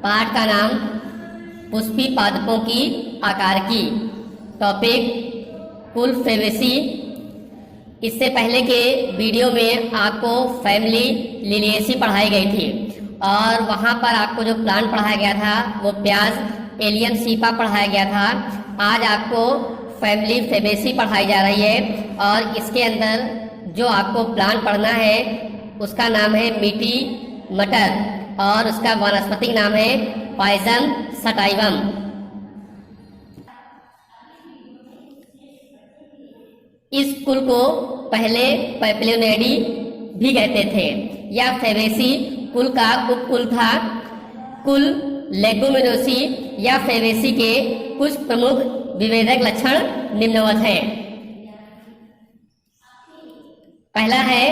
पाठ का नाम पुष्पी पादपों की आकार की। टॉपिक कुल फेबेसी। इससे पहले के वीडियो में आपको फैमिली लिलिएसी पढ़ाई गई थी और वहाँ पर आपको जो प्लांट पढ़ाया गया था वो प्याज एलियम सीपा पढ़ाया गया था। आज आपको फैमिली फेबेसी पढ़ाई जा रही है और इसके अंदर जो आपको प्लांट पढ़ना है उसका नाम है मीठी मटर और उसका वानस्पतिक नाम है पाइजम सटाइवम। इस कुल को पहले पैपिलोनेडी भी कहते थे। यह फेबेसी कुल का उपकुल था। कुल लेगुमिनोसी या फेबेसी के कुछ प्रमुख विभेदक लक्षण निम्नवत हैं। पहला है,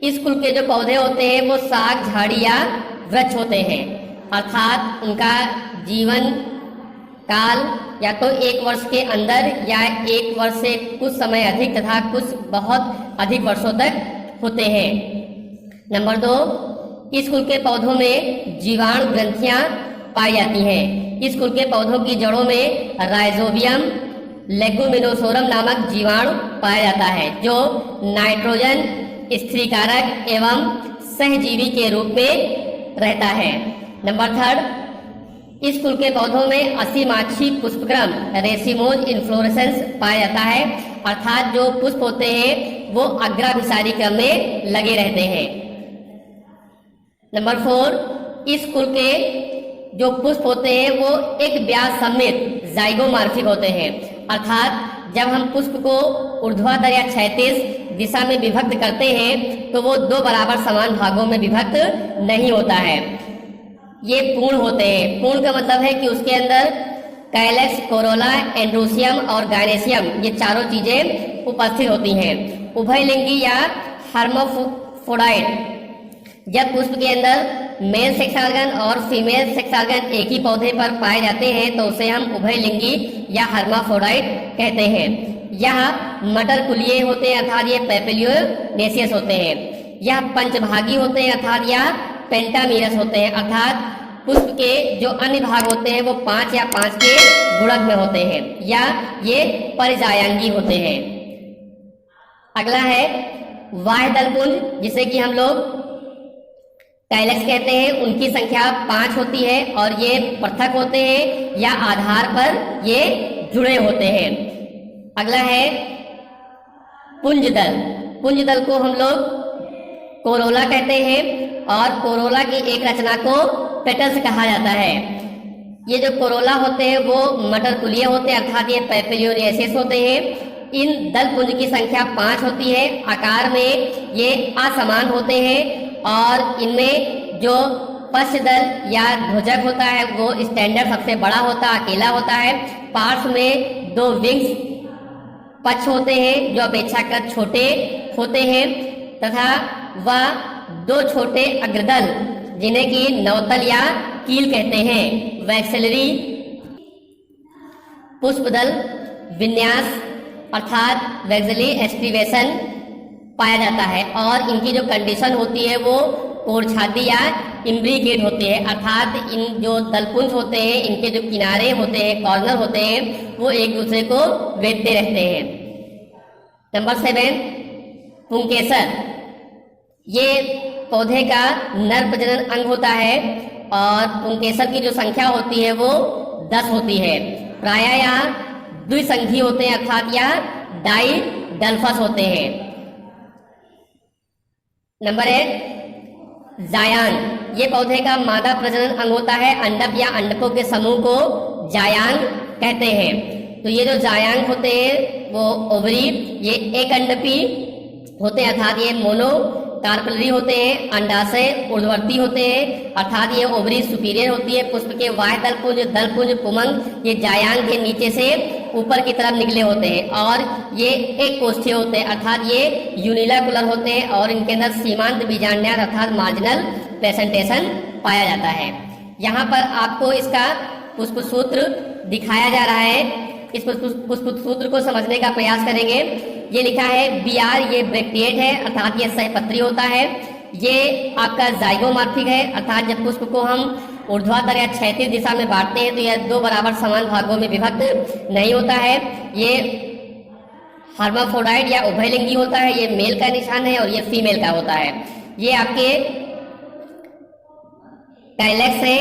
इस कुल के जो पौधे होते हैं वो साग झाड़ी या वृक्ष होते हैं, अर्थात उनका जीवन काल या तो 1 वर्ष के अंदर या 1 वर्ष से कुछ समय अधिक तथा कुछ बहुत अधिक वर्षों तक होते हैं। नंबर 2, इस कुल के पौधों में जीवाणु ग्रंथियां पाई जाती हैं। इस कुल के पौधों की जड़ों में राइजोबियम लेगुमिनोसोरम नामक जीवाणु पाया जाता है जो नाइट्रोजन स्थिरीकारक एवं सहजीवी के रूप में रहता है। नंबर 3, इस कुल के पौधों में असीमाक्षी पुष्पक्रम रेसिमोज इन्फ्लोरेसेंस पाया जाता है, अर्थात जो पुष्प होते हैं वो अग्राभिसारी क्रम में लगे रहते हैं। नंबर 4, इस कुल के जो पुष्प होते हैं वो एक ब्याज समेत जाइगोमॉर्फिक होते हैं, अर्थात जब हम पुष्प को ऊर्ध्वाधर या क्षैतिज दिशा में विभक्त करते हैं तो वो 2 बराबर समान भागों में विभक्त नहीं होता है। ये पूर्ण होते हैं। पूर्ण का मतलब है कि उसके अंदर कैलेक्स, कोरोला, एंड्रोसियम और गायनेसियम ये चारों चीजें उपस्थित होती हैं। उभयलिंगी या हर्माफ्रोडाइट, जब पुष्प के अंदर मेल सेक्स ऑर्गन और फीमेल सेक्स ऑर्गन एक ही पौधे पर पाए जाते हैं तो उसे हम उभयलिंगी या हर्माफ्रोडाइट कहते हैं। यह मटर कुलीय होते हैं, अर्थात ये पैपिलियोनेसियस होते हैं। यह पंचभागी होते हैं, अर्थात यह पेंटामीरस होते हैं, अर्थात पुष्प के जो अन्य भाग होते हैं वो 5 या 5 के गुणक में होते हैं, या ये परिजायांगी होते हैं। अगला है बाह्य दलपुंज, जिसे कि हम लोग कैलेक्स कहते हैं। उनकी संख्या 5 होती है और ये पृथक होते हैं या आधार पर ये जुड़े होते हैं। अगला है पुंजदल। पुंजदल को हम लोग कोरोला कहते हैं और कोरोला की एक रचना को पेटल्स कहा जाता है। ये जो कोरोला होते हैं वो मटर कुलीय होते हैं, अर्थात ये पैपिलियोनेसिस होते हैं। इन दल पुंज की संख्या 5 होती है। आकार में ये असमान होते हैं और इनमें जो पश्च दल या ध्वजक होता है वो स्टैंडर्ड सबसे बड़ा होता है, अकेला होता है। पार्श्व में 2 विंग्स पक्ष होते हैं जो अपेक्षाकृत छोटे होते हैं तथा वह 2 छोटे अग्रदल जिन्हें कि नवतल या कील कहते हैं। वैक्सेलरी पुष्पदल विन्यास अर्थात वैक्सेलरी एस्टिवेशन पाया जाता है और इनकी जो कंडीशन होती है वो कोरछादी या इम्ब्रिकेट होती है, अर्थात इन जो दलपुंज होते हैं इनके जो किनारे होते हैं, कॉर्नर होते हैं, वो एक दूसरे को वेधते रहते हैं। नंबर 7, पुंकेसर। ये पौधे का नर प्रजनन अंग होता है और पुंकेसर की जो संख्या होती है वो 10 होती है। प्रायः यहाँ द्विसंघी होते हैं, अर्थात या डाइडल्फस होते हैं। नंबर 1, जायांग। ये पौधे का मादा प्रजनन अंग होता है। अंडक या अंडकों के समूह को जायांग कहते हैं। तो ये जो जायांग होते हैं वो ओवरी, ये एक अंडपी होते हैं, अर्थात ये मोनो कार्पलरी होते हैं। अंडाशय ऊर्ध्ववर्ती होते हैं, अर्थात ये ओवरी सुपीरियर होती है। पुष्प के बाह्य दलपुंज पुमंग ये जायांग के नीचे से ऊपर की तरफ निकले होते हैं और ये एक कोष्ठीय होते हैं, अर्थात ये यूनिलैकुलर होते हैं और इनके अंदर सीमांत बीजांडार अर्थात मार्जिनल प्रेजेंटेशन पाया जाता है। यहाँ पर आपको इसका पुष्प सूत्र दिखाया जा रहा है। इस पुष्प सूत्र को समझने का प्रयास करेंगे। ये लिखा है BR, ये ब्रैक्टिएट है अर्थात ये सहपत्री होता है। ये आपका जाइगोमॉर्फिक है, अर्थात जब पुष्प को हम ऊर्ध्वाधर या क्षैतिज दिशा में बांटते हैं तो यह दो बराबर समान भागों में विभक्त नहीं होता है। ये हर्माफ्रोडाइट या उभयलिंगी होता है। ये मेल का निशान है और ये फीमेल का होता है। ये आपके कैलेक्स है।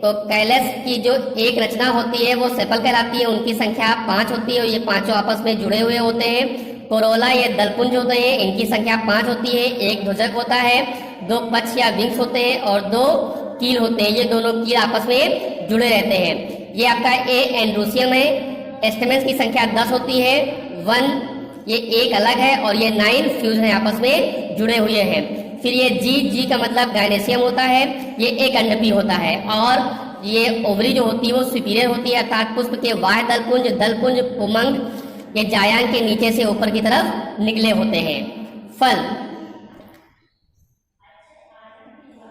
तो कैलेक्स की जो एक रचना होती है वो सेपल कहलाती है। उनकी संख्या 5 होती है और ये पांचों आपस में जुड़े हुए होते हैं। कोरोला ये दलपुंज होते हैं, इनकी संख्या 5 होती है। एक ध्वजक होता है, 2 पक्ष या विंग्स होते हैं और 2 कील होते हैं। ये दोनों कील आपस में जुड़े रहते हैं। ये आपका ए एंड्रोसियम है। एस्टेमेंस की संख्या 10 होती है। 1 ये एक अलग है और ये 9 फ्यूज है, आपस में जुड़े हुए हैं। फिर ये जी का मतलब गायनेसियम होता है। ये एक अंडपी होता है और ये ओवरी जो होती है वो सुपीरियर होती है, अर्थात पुष्प के बाह्य दलपुंज पुमंग ये जायांग के नीचे से ऊपर की तरफ निकले होते हैं। फल,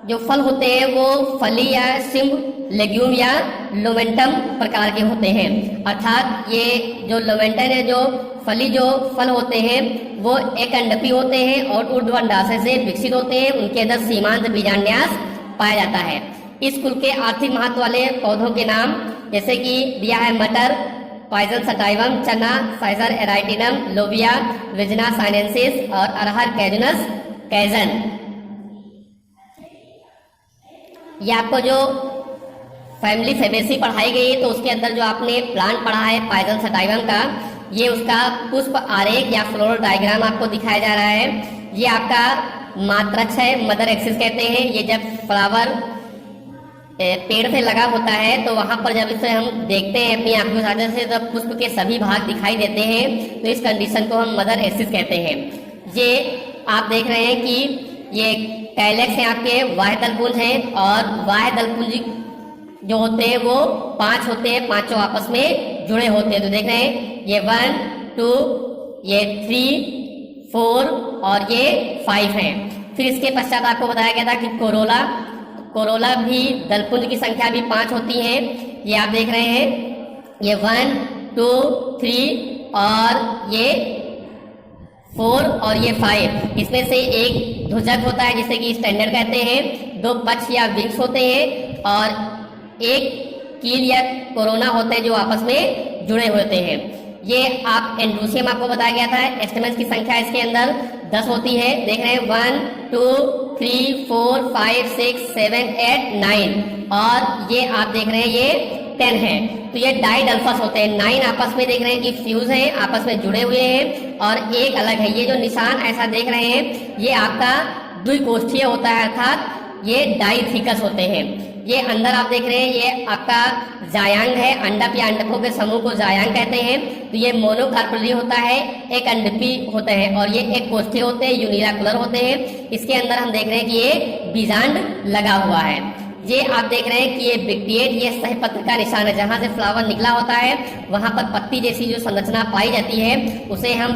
जो फल होते हैं वो फली या सिम्ब, लेग्यूम या लोमेंटम प्रकार के होते हैं। अर्थात ये जो लोमेंटन है, जो फली जो फल होते हैं वो एक अंडपी होते हैं और ऊर्ध्वांडाशय से विकसित होते हैं। उनके अंदर सीमांत बीजांड्यास पाया जाता है। इस कुल के आर्थिक महत्व वाले पौधों के नाम जैसे कि दिया है मटर, पाइजन सटाइवम, चना, साइजर एराइटिनम, लोबिया, विजना साइनेंसिस और अरहर कैजुनस कैजन। ये आपको जो फैमिली फेबेसी पढ़ाई गई तो उसके अंदर जो आपने प्लांट पढ़ा है पाइजन सटाइवम का, ये उसका पुष्प आरेख या फ्लोरल डायग्राम आपको दिखाया जा रहा है। ये आपका मात्रच है, मदर एक्सिस कहते हैं। ये जब फ्लावर पेड़ पे लगा होता है तो वहां पर जब इसे हम देखते हैं अपनी आंखों के सामने से, तब पुष्प के सभी भाग दिखाई देते हैं। तो इस कंडीशन को हम मदर एक्सिस कहते हैं। ये आप देख रहे हैं कि ये कैलेक्स है, आपके बाह्य दलपुंज हैं और बाह्य दलपुंज जो होते हैं वो 5 होते हैं, पांचों आपस में जुड़े होते हैं। तो देख रहे हैं ये 1 2 ये 3 4 और ये 5 है। फिर इसके पश्चात आपको बताया गया था कि कोरोला भी दलपुंज की संख्या भी 5 होती है। ये आप देख रहे हैं ये 1 2 3 और ये 4 और ये 5। इसमें से एक ध्वजक होता है जिसे कि स्टैंडर्ड कहते हैं। 2 पक्ष या विंग्स होते हैं और एक कील या कोरोना होते हैं जो आपस में जुड़े होते हैं। ये आप एंड्रोसियम आपको बताया गया था। एस्टेमेंस की संख्या इसके अंदर 10 होती है। देख रहे हैं 1 2 3 4 5 6 7 8 9 और ये आप देख रहे हैं ये 10 है। तो ये डाइडल्फस होते हैं। 9 आपस में देख रहे हैं कि फ्यूज हैं, आपस में जुड़े हुए हैं और एक अलग है। ये जो निशान ऐसा देख रहे हैं ये आपका द्विकोष्ठीय होता है, अर्थात ये डाइथिकस होते हैं। ये अंदर आप देख रहे हैं ये आपका जायांग है। अंडप या अंडकों के समूह को जायांग कहते हैं। तो ये मोनोकार्पेली होता है, एक अंडपी होते हैं और ये एक कोष्ठीय होते हैं, यूनिलाकुलर होते हैं। इसके अंदर हम देख रहे हैं कि ये बीजांड लगा हुआ है। ये आप देख रहे हैं कि ये बिक्टिएट, ये सहपत्र का निशान है। जहां से फ्लावर निकला होता है वहां पर पत्ती जैसी जो संरचना पाई जाती है उसे हम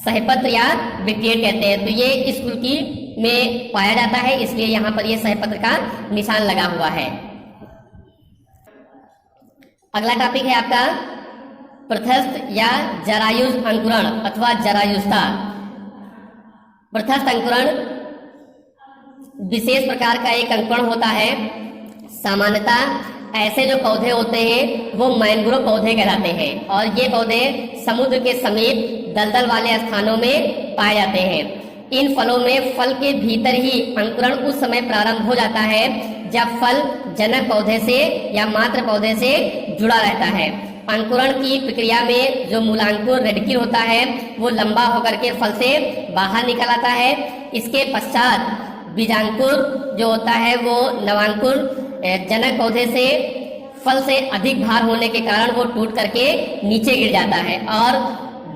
सहपत्र या बिक्टिएट कहते हैं। तो ये इस कुल की में पाया जाता है, इसलिए यहाँ पर ये सहपत्र का निशान लगा हुआ है। अगला टॉपिक है आपका प्रथस्थ या जरायुज अंकुरण अथवा जरायुस्ता। प्रथस्थ अंकुरण विशेष प्रकार का एक अंकुरण होता है। सामान्यतः ऐसे जो पौधे होते हैं वो मैंग्रोव पौधे कहलाते हैं और ये पौधे समुद्र के समीप दलदल वाले स्थानों में पाए जाते हैं। इन फलों में फल के भीतर ही अंकुरण उस समय प्रारंभ हो जाता है जब फल जनक पौधे से या मात्र पौधे से जुड़ा रहता है। अंकुरण की प्रक्रिया में जो मूलांकुर रेडिकल होता है वो लंबा होकर के फल से बाहर निकल आता है। इसके पश्चात बीजांकुर जो होता है वो नवांकुर जनक पौधे से फल से अधिक भार होने के कारण वो टूट करके नीचे गिर जाता है और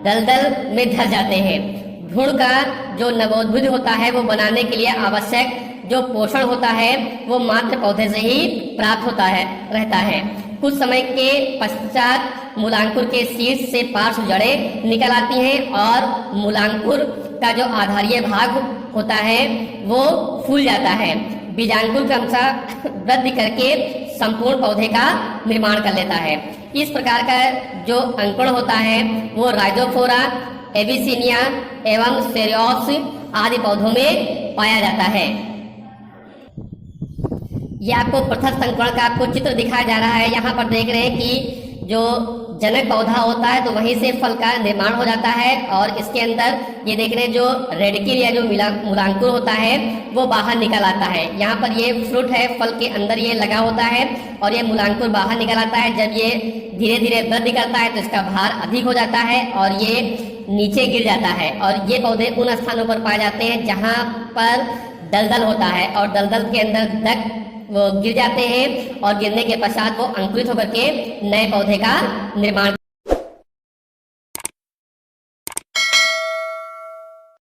दलदल में धस जाते हैं। भ्रूण का जो नवोद्भिद होता है वो बनाने के लिए आवश्यक जो पोषण होता है वो मात्र पौधे से ही प्राप्त होता है रहता है। कुछ समय के पश्चात मूलांकुर के शीर्ष से पार्श्व जड़ें निकल आती हैं और मूलांकुर का जो आधारीय भाग होता है वो फूल जाता है। बीजांकुर क्रमशः वृद्धि करके संपूर्ण पौधे का निर्माण कर लेता है। इस प्रकार का जो अंकुरण होता है वो राइजोफोरा, एबिसिनिया एवं सेरियोप्स आदि पौधों में पाया जाता है। ये आपको पृथक संक्रमण का आपको चित्र दिखाया जा रहा है। यहाँ पर देख रहे हैं कि जो जनक पौधा होता है तो वहीं से फल का निर्माण हो जाता है, और इसके अंदर ये देख रहे हैं जो रेडिकल या जो मूलांकुर होता है वो बाहर निकल आता है। यहाँ पर ये फ्रूट है, फल के अंदर ये लगा होता है और ये मूलांकुर बाहर निकल आता है। जब ये धीरे धीरे वृद्धि करता है तो इसका भार अधिक हो जाता है और ये नीचे गिर जाता है। और ये पौधे उन स्थानों पर पाए जाते हैं जहाँ पर दलदल होता है, और दलदल के अंदर तक वो गिर जाते हैं और गिरने के पश्चात वो अंकुरित होकर के नए पौधे का निर्माण